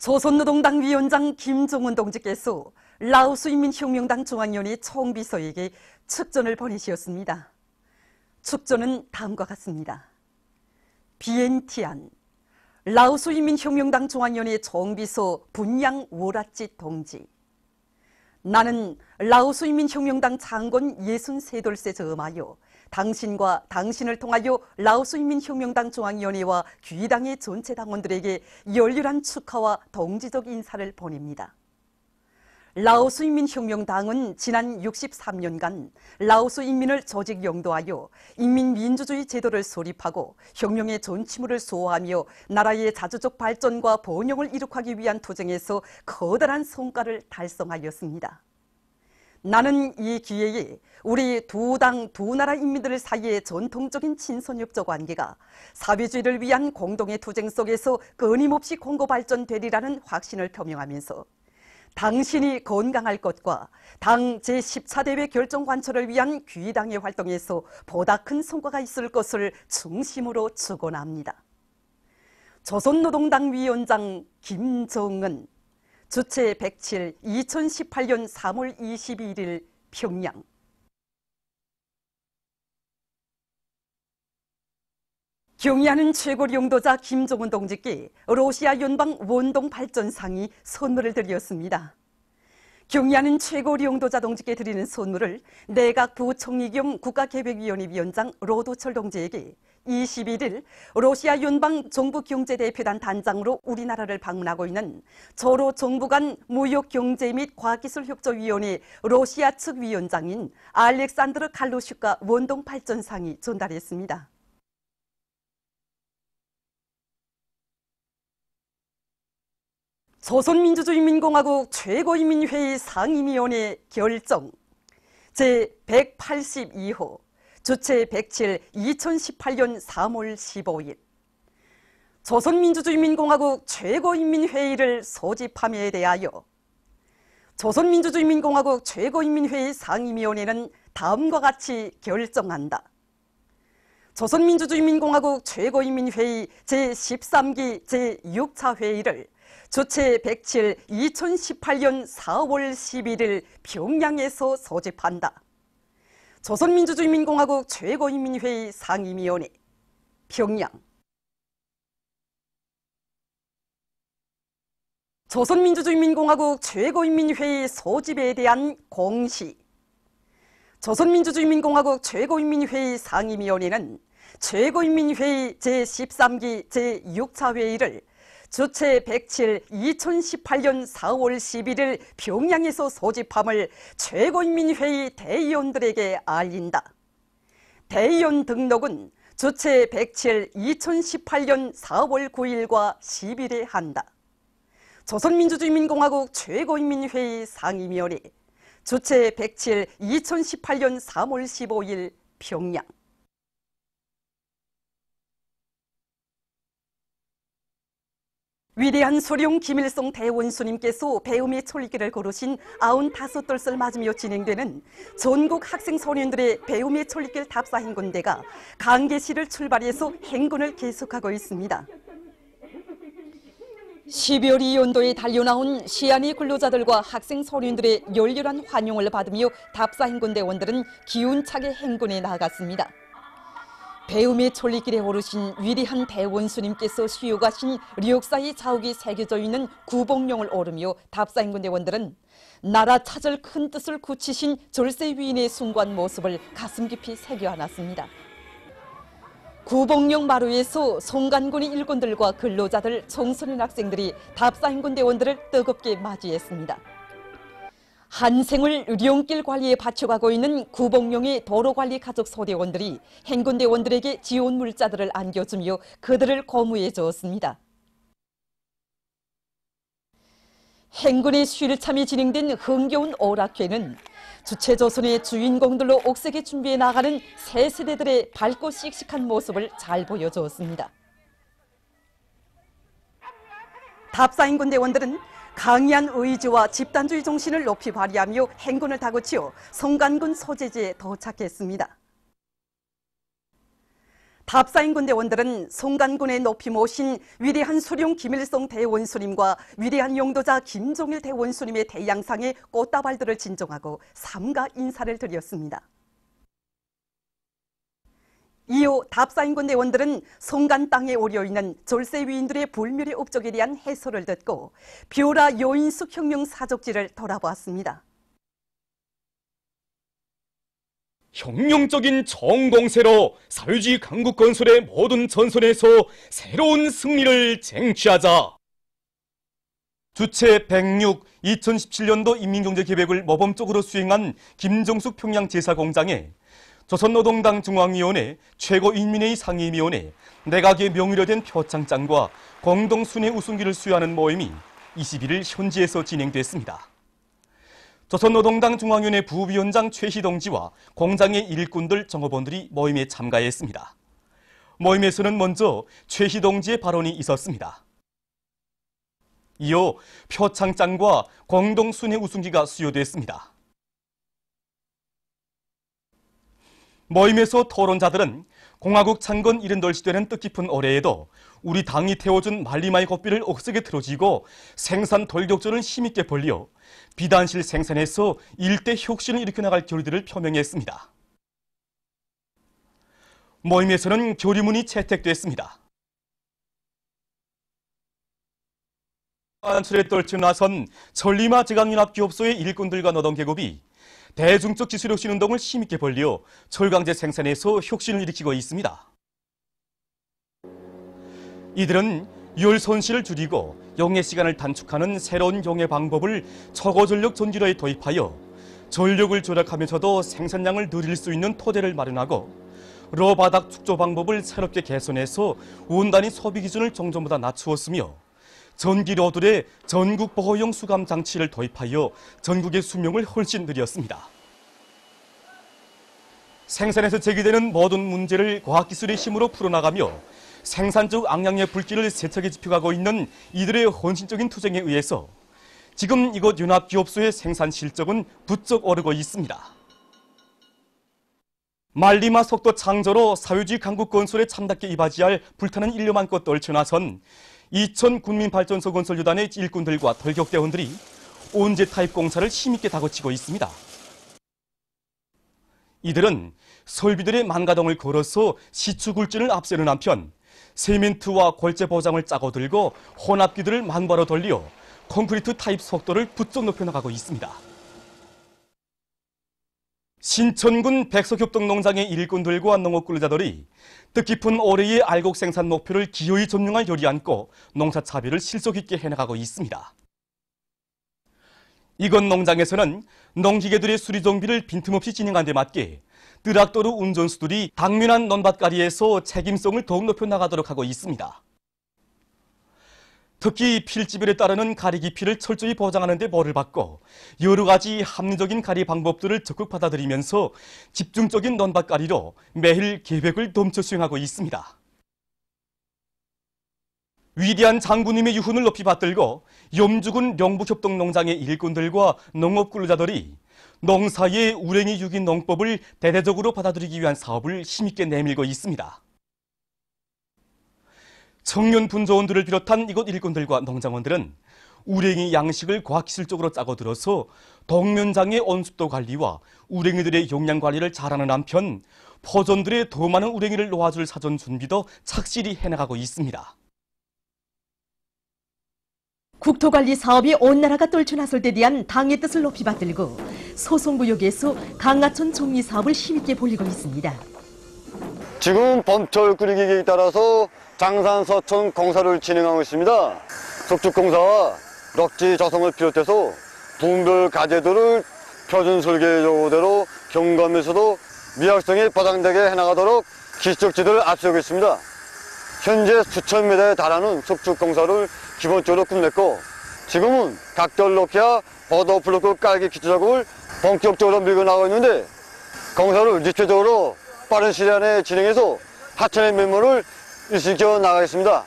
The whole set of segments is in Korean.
조선노동당 위원장 김종은 동지께서 라오스 인민혁명당 중앙위원회 총비서에게 축전을 보내시었습니다. 축전은 다음과 같습니다. 비엔티안 라오스 인민혁명당 중앙위원회 총비서 분양 워라찌 동지. 나는 라오스 인민혁명당 창건 63돌세 저음하여 당신과 당신을 통하여 라오스 인민혁명당 중앙위원회와 귀당의 전체 당원들에게 열렬한 축하와 동지적 인사를 보냅니다. 라오스 인민혁명당은 지난 63년간 라오스 인민을 조직 영도하여 인민민주주의 제도를 수립하고 혁명의 전치물을 수호하며 나라의 자주적 발전과 번영을 이룩하기 위한 투쟁에서 커다란 성과를 달성하였습니다. 나는 이 기회에 우리 두 당, 두 나라 인민들 사이의 전통적인 친선협조 관계가 사회주의를 위한 공동의 투쟁 속에서 끊임없이 공고 발전되리라는 확신을 표명하면서 당신이 건강할 것과 당 제14대회 결정 관철을 위한 귀당의 활동에서 보다 큰 성과가 있을 것을 중심으로 축원합니다. 조선노동당 위원장 김정은 주최 107 2018년 3월 22일 평양. 경의하는 최고 용도자 김종은 동지께 러시아 연방 원동 발전상이 선물을 드렸습니다. 경의하는 최고 용도자 동지께 드리는 선물을 내각 부총리 겸 국가계획위원회 위원장 로도철 동지에게 21일 러시아 연방 정부경제대표단 단장으로 우리나라를 방문하고 있는 조로 정부 간 무역경제 및 과학기술협조위원회 러시아 측 위원장인 알렉산드르 칼루슈카 원동발전상이 전달했습니다. 조선민주주의인민공화국 최고인민회의 상임위원회 결정 제182호 주최 107 2018년 3월 15일 조선민주주의인민공화국 최고인민회의를 소집함에 대하여 조선민주주의인민공화국 최고인민회의 상임위원회는 다음과 같이 결정한다. 조선민주주의인민공화국 최고인민회의 제13기 제6차 회의를 주최 107 2018년 4월 11일 평양에서 소집한다. 조선민주주의인민공화국 최고인민회의 상임위원회 평양. 조선민주주의인민공화국 최고인민회의 소집에 대한 공시. 조선민주주의인민공화국 최고인민회의 상임위원회는 최고인민회의 제13기 제6차 회의를 주최 107 2018년 4월 11일 평양에서 소집함을 최고인민회의 대의원들에게 알린다. 대의원 등록은 주최 107 2018년 4월 9일과 10일에 한다. 조선민주주의인민공화국 최고인민회의 상임위원회 주최 107 2018년 3월 15일 평양. 위대한 소룡 김일성 대원수님께서 배움의 철길을 걸으신 95돌을 맞으며 진행되는 전국 학생 소년들의 배움의 철길 답사 행군대가 강계시를 출발해서 행군을 계속하고 있습니다. 12월 연도에 달려나온 시안의 근로자들과 학생 소년들의 열렬한 환영을 받으며 답사 행군대원들은 기운차게 행군에 나갔습니다. 배움의 천리길에 오르신 위대한 대원수님께서 수요가신 력사의 자욱이 새겨져 있는 구복령을 오르며 답사행군대원들은 나라 찾을 큰 뜻을 굳히신 절세 위인의 숭고한 모습을 가슴 깊이 새겨안았습니다. 구복령 마루에서 송간군의 일꾼들과 근로자들, 청소년 학생들이 답사행군대원들을 뜨겁게 맞이했습니다. 한 생을 령길 관리에 바쳐가고 있는 구복령의 도로관리 가족 소대원들이 행군대원들에게 지원 물자들을 안겨주며 그들을 고무해 주었습니다. 행군의 쉬를 참에 진행된 흥겨운 오락회는 주체조선의 주인공들로 옥색에 준비해 나가는 새 세대들의 밝고 씩씩한 모습을 잘 보여주었습니다. 답사행군대원들은 강의한 의지와 집단주의 정신을 높이 발휘하며 행군을 다그치어 송간군 소재지에 도착했습니다. 답사인 군대원들은 송간군에 높이 모신 위대한 수룡 김일성 대원수님과 위대한 용도자 김종일 대원수님의 대양상에 꽃다발들을 진정하고 삼가 인사를 드렸습니다. 이후 답사인 군대원들은 송간 땅에 오려있는 졸세 위인들의 불멸의 업적에 대한 해설을 듣고 뷰라 요인숙 혁명 사족지를 돌아보았습니다. 혁명적인 정공세로 사회주의 강국 건설의 모든 전선에서 새로운 승리를 쟁취하자. 주체 106 2017년도 인민경제계획을 모범적으로 수행한 김정숙 평양제사공장에 조선노동당 중앙위원회, 최고인민회의 상임위원회, 내각에 명의로 된 표창장과 공동순회 우승기를 수여하는 모임이 21일 현지에서 진행됐습니다. 조선노동당 중앙위원회 부위원장 최희동지와 공장의 일꾼들, 정업원들이 모임에 참가했습니다. 모임에서는 먼저 최희동지의 발언이 있었습니다. 이어 표창장과 공동순회 우승기가 수여됐습니다. 모임에서 토론자들은 공화국 창건 78시 되는 뜻깊은 올해에도 우리 당이 태워준 말리마의 고삐를 억세게 틀어쥐고 생산 돌격전을 힘있게 벌려 비단실 생산에서 일대 혁신을 일으켜 나갈 결의들을 표명했습니다. 모임에서는 결의문이 채택됐습니다. 안출에 떨쳐 나선 전리마 제강연합기업소의 일꾼들과 노동계급이 대중적 기술혁신 운동을 힘있게 벌려 철강제 생산에서 혁신을 일으키고 있습니다. 이들은 열 손실을 줄이고 용해 시간을 단축하는 새로운 용해 방법을 초고전력 전기로에 도입하여 전력을 절약하면서도 생산량을 늘릴 수 있는 토대를 마련하고 로바닥 축조 방법을 새롭게 개선해서 원단위 소비 기준을 종전보다 낮추었으며 전기로들의 전국 보호용 수감 장치를 도입하여 전국의 수명을 훨씬 늘렸습니다. 생산에서 제기되는 모든 문제를 과학기술의 힘으로 풀어나가며 생산적 악량의 불길을 세차게 지펴가고 있는 이들의 헌신적인 투쟁에 의해서 지금 이곳 연합기업소의 생산 실적은 부쩍 오르고 있습니다. 말리마 속도 창조로 사회주의 강국 건설에 참답게 이바지할 불타는 인류만 껏 떨쳐나선 이천 군민발전소 건설유단의 일꾼들과 돌격대원들이 온제 타입 공사를 힘있게 다그치고 있습니다. 이들은 설비들의 만가동을 걸어서 시추굴진을 앞세우는 한편 세멘트와 골재 보장을 짜고 들고 혼합기들을 만바로 돌려 콘크리트 타입 속도를 부쩍 높여나가고 있습니다. 신천군 백석협동농장의 일꾼들과 농업근로자들이 뜻깊은 올해의 알곡 생산 목표를 기어이 점령할 열이 안고 농사차별을 실속 있게 해나가고 있습니다. 이건 농장에서는 농기계들의 수리 정비를 빈틈없이 진행한 데 맞게 뜨락도루 운전수들이 당면한 논밭가리에서 책임성을 더욱 높여나가도록 하고 있습니다. 특히 필지별에 따르는 가리 깊이를 철저히 보장하는 데 벌을 받고 여러 가지 합리적인 가리 방법들을 적극 받아들이면서 집중적인 논밭가리로 매일 계획을 넘쳐 수행하고 있습니다. 위대한 장군님의 유훈을 높이 받들고 염주군 영북협동농장의 일꾼들과 농업근로자들이 농사의 우랭이 유긴 농법을 대대적으로 받아들이기 위한 사업을 힘있게 내밀고 있습니다. 청년 분조원들을 비롯한 이곳 일꾼들과 농장원들은 우랭이 양식을 과학기술적으로 짜고 들어서 동면장의 온습도 관리와 우랭이들의 용량 관리를 잘하는 한편 포존들의 더 많은 우랭이를 놓아줄 사전 준비도 착실히 해나가고 있습니다. 국토관리 사업이 온 나라가 떨쳐나설 때 대한 당의 뜻을 높이 받들고 소송구역에서 강하천 정리 사업을 힘있게 벌이고 있습니다. 지금 범철 끓이기에 따라서 장산서천 공사를 진행하고 있습니다. 석축공사와 럭지 조성을 비롯해서 분별 가제도를 표준 설계 요구대로 경감에서도 미학성이 보장되게 해나가도록 기술적지들을 앞세우고 있습니다. 현재 수천 미터에 달하는 석축공사를 기본적으로 끝냈고 지금은 각돌 놓기와 보도블로크 깔기 기초 작업을 본격적으로 밀고 나가고 있는데 공사를 입체적으로 빠른 시일 안에 진행해서 하천의 면모를 일시켜 나가겠습니다.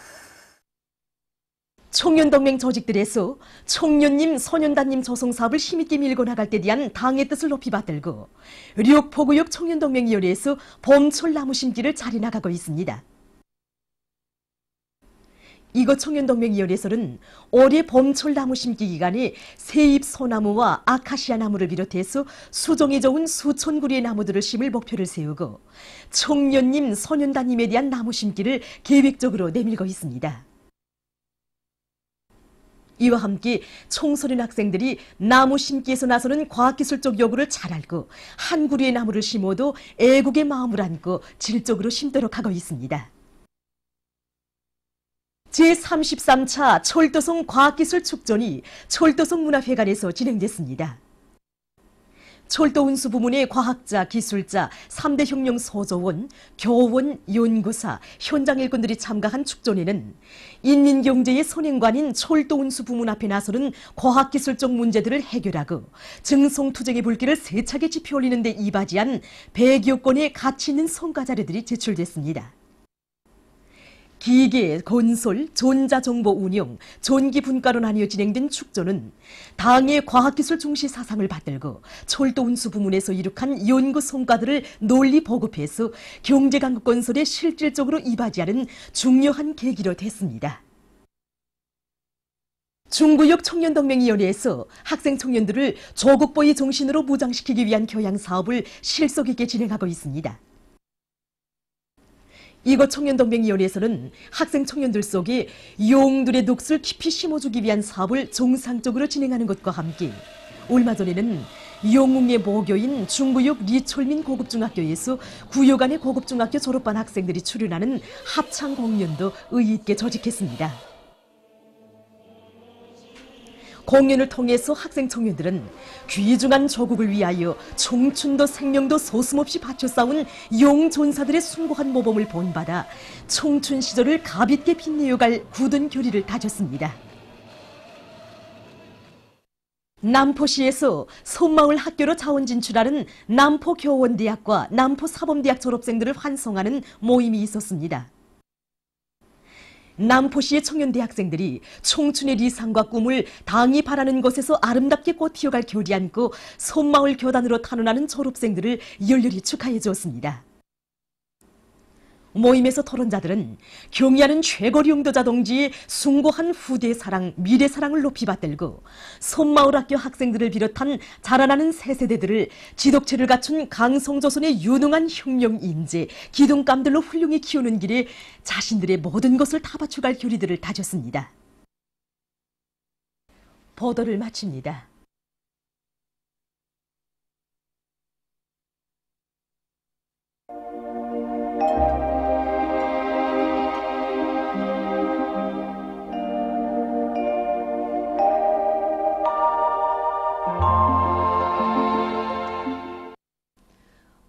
청년동맹 조직들에서 청년님, 소년단님 조성사업을 힘있게 밀고 나갈 때 대한 당의 뜻을 높이 받들고 륙포구역 청년동맹위원회에서 봄철 나무 심기를 자리 나가고 있습니다. 이곳 청년동맹위원회에서는 올해 봄철 나무 심기 기간에 새잎 소나무와 아카시아 나무를 비롯해서 수종이 좋은 수천 그루의 나무들을 심을 목표를 세우고 청년님, 소년단님에 대한 나무 심기를 계획적으로 내밀고 있습니다. 이와 함께 청소년 학생들이 나무 심기에서 나서는 과학기술적 요구를 잘 알고 한 그루의 나무를 심어도 애국의 마음을 안고 질적으로 심도록 하고 있습니다. 제33차 철도성 과학기술 축전이 철도성 문화회관에서 진행됐습니다. 철도운수 부문의 과학자, 기술자, 3대 혁명 소조원, 교원, 연구사, 현장 일꾼들이 참가한 축전에는 인민경제의 선행관인 철도운수 부문 앞에 나서는 과학기술적 문제들을 해결하고 증성투쟁의 불길을 세차게 지펴올리는 데 이바지한 100여 건의 가치 있는 성과 자료들이 제출됐습니다. 기계, 건설, 전자정보 운영, 전기 분과로 나뉘어 진행된 축전은 당의 과학기술 중시 사상을 받들고 철도 운수 부문에서 이룩한 연구 성과들을 널리 보급해서 경제강국 건설에 실질적으로 이바지하는 중요한 계기로 됐습니다. 중구역 청년동맹위원회에서 학생 청년들을 조국보위 정신으로 무장시키기 위한 교양 사업을 실속 있게 진행하고 있습니다. 이곳 청년동맹위원회에서는 학생 청년들 속에 용들의 녹슬 깊이 심어주기 위한 사업을 정상적으로 진행하는 것과 함께 얼마 전에는 영웅의 모교인 중구역 리철민 고급중학교에서 구역안의 고급중학교 졸업반 학생들이 출연하는 합창 공연도 의의 있게 조직했습니다. 공연을 통해서 학생 청년들은 귀중한 조국을 위하여 청춘도 생명도 소슴없이 바쳐 싸운 용존사들의 숭고한 모범을 본받아 청춘 시절을 가볍게 빛내어갈 굳은 결의를 다졌습니다. 남포시에서 섬마을 학교로 자원 진출하는 남포교원대학과 남포사범대학 졸업생들을 환송하는 모임이 있었습니다. 남포시의 청년 대학생들이 청춘의理想과 꿈을 당이 바라는 곳에서 아름답게 꽃피어갈 결의 안고 섬마을 교단으로 탄원하는 졸업생들을 열렬히 축하해 주었습니다. 모임에서 토론자들은 경의하는 최고리 용도자 동지의 숭고한 후대 사랑, 미래 사랑을 높이 받들고 섬마을 학교 학생들을 비롯한 자라나는 새 세대들을 지독체를 갖춘 강성조선의 유능한 혁명 인재, 기둥감들로 훌륭히 키우는 길에 자신들의 모든 것을 다 바쳐갈 결의들을 다졌습니다. 보도를 마칩니다.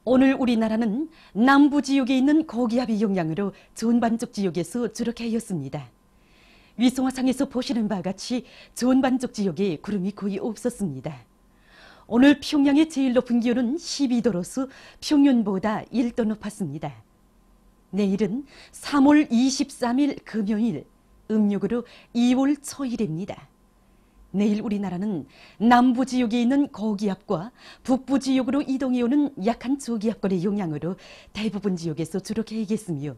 오늘 우리나라는 남부 지역에 있는 고기압의 영향으로 전반적 지역에서 주로 개였습니다. 위성화상에서 보시는 바와 같이 전반적 지역에 구름이 거의 없었습니다. 오늘 평양의 제일 높은 기온은 12도로서 평년보다 1도 높았습니다. 내일은 3월 23일 금요일, 음력으로 2월 초일입니다. 내일 우리나라는 남부 지역에 있는 고기압과 북부 지역으로 이동해오는 약한 저기압권의 영향으로 대부분 지역에서 주로 개겠으며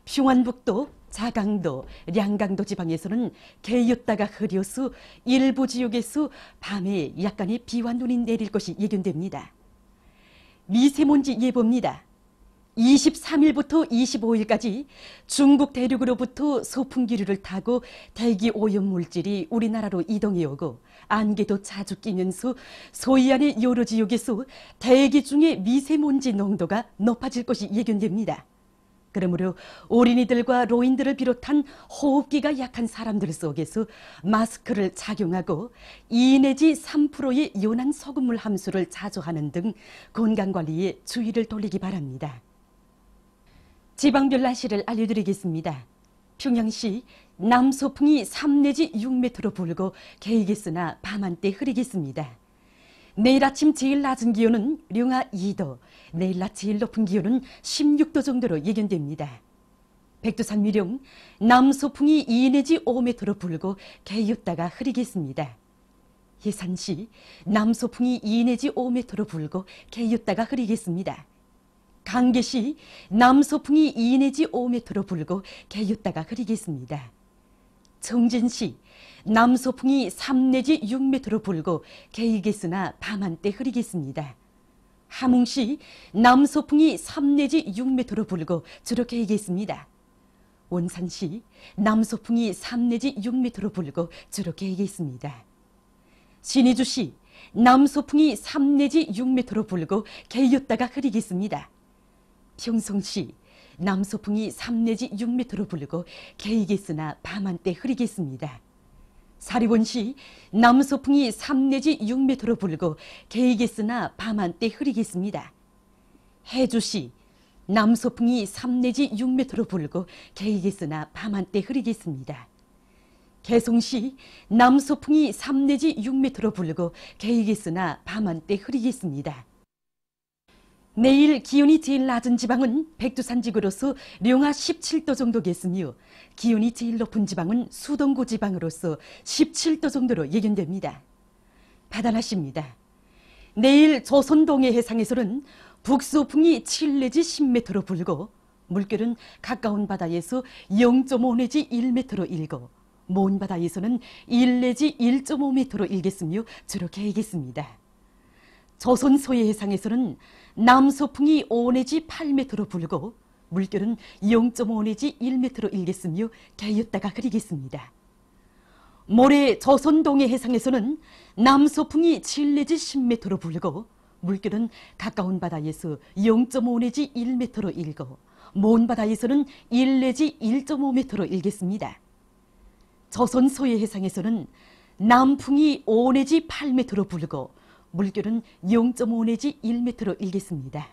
평안북도, 자강도, 량강도 지방에서는 개였다가 흐려서 일부 지역에서 밤에 약간의 비와 눈이 내릴 것이 예견됩니다. 미세먼지 예보입니다. 23일부터 25일까지 중국 대륙으로부터 소풍 기류를 타고 대기 오염 물질이 우리나라로 이동해 오고 안개도 자주 끼면서 소위 안의 여러 지역에서 대기 중에 미세먼지 농도가 높아질 것이 예견됩니다. 그러므로 어린이들과 노인들을 비롯한 호흡기가 약한 사람들 속에서 마스크를 착용하고 2 내지 3%의 연한 소금물 함수를 자주 하는 등 건강관리에 주의를 돌리기 바랍니다. 지방별 날씨를 알려드리겠습니다. 평양시 남소풍이 3 내지 6m로 불고 개이겠으나 밤한때 흐리겠습니다. 내일 아침 제일 낮은 기온은 령하 2도, 내일 낮 제일 높은 기온은 16도 정도로 예견됩니다. 백두산 위령 남소풍이 2 내지 5m로 불고 개였다가 흐리겠습니다. 예산시 남소풍이 2 내지 5m로 불고 개였다가 흐리겠습니다. 강계시 남소풍이 2 내지 5m로 불고 개였다가 흐리겠습니다. 정진시 남소풍이 3 내지 6m로 불고 개이겠으나 밤한때 흐리겠습니다. 함흥시 남소풍이 3 내지 6m로 불고 주로 개이겠습니다. 원산시 남소풍이 3 내지 6m로 불고 주로 개이겠습니다. 신의주시 남소풍이 3 내지 6m로 불고 개였다가 흐리겠습니다. 평성시 남소풍이 3 내지 6m로 불고 개이겠으나 밤한때 흐리겠습니다. 사리원시 남소풍이 3 내지 6m로 불고 개이겠으나 밤한때 흐리겠습니다. 해주시 남소풍이 3 내지 6m로 불고 개이겠으나 밤한때 흐리겠습니다. 개송시 남소풍이 3 내지 6m로 불고 개이겠으나 밤한때 흐리겠습니다. 내일 기온이 제일 낮은 지방은 백두산 지구로서 룡하 17도 정도겠으며 기온이 제일 높은 지방은 수동구 지방으로서 17도 정도로 예견됩니다. 바다날씨입니다. 내일 조선 동해 해상에서는 북소풍이 7 내지 10m로 불고 물결은 가까운 바다에서 0.5 내지 1m로 일고 먼 바다에서는 1 내지 1.5m로 일겠으며 주로 개이겠습니다. 조선 서해 해상에서는 남소풍이 5 내지 8m로 불고 물결은 0.5 내지 1m로 일겠으며 개였다가 흐리겠습니다. 모레 조선 동해 해상에서는 남소풍이 7 내지 10m로 불고 물결은 가까운 바다에서 0.5 내지 1m로 일고 먼 바다에서는 1 내지 1.5m로 일겠습니다. 조선 서해 해상에서는 남풍이 5 내지 8m로 불고 물결은 0.5 내지 1m로 일겠습니다.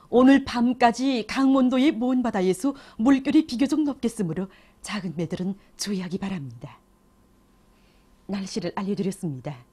오늘 밤까지 강원도의 먼 바다에서 물결이 비교적 높겠으므로 작은 배들은 주의하기 바랍니다. 날씨를 알려드렸습니다.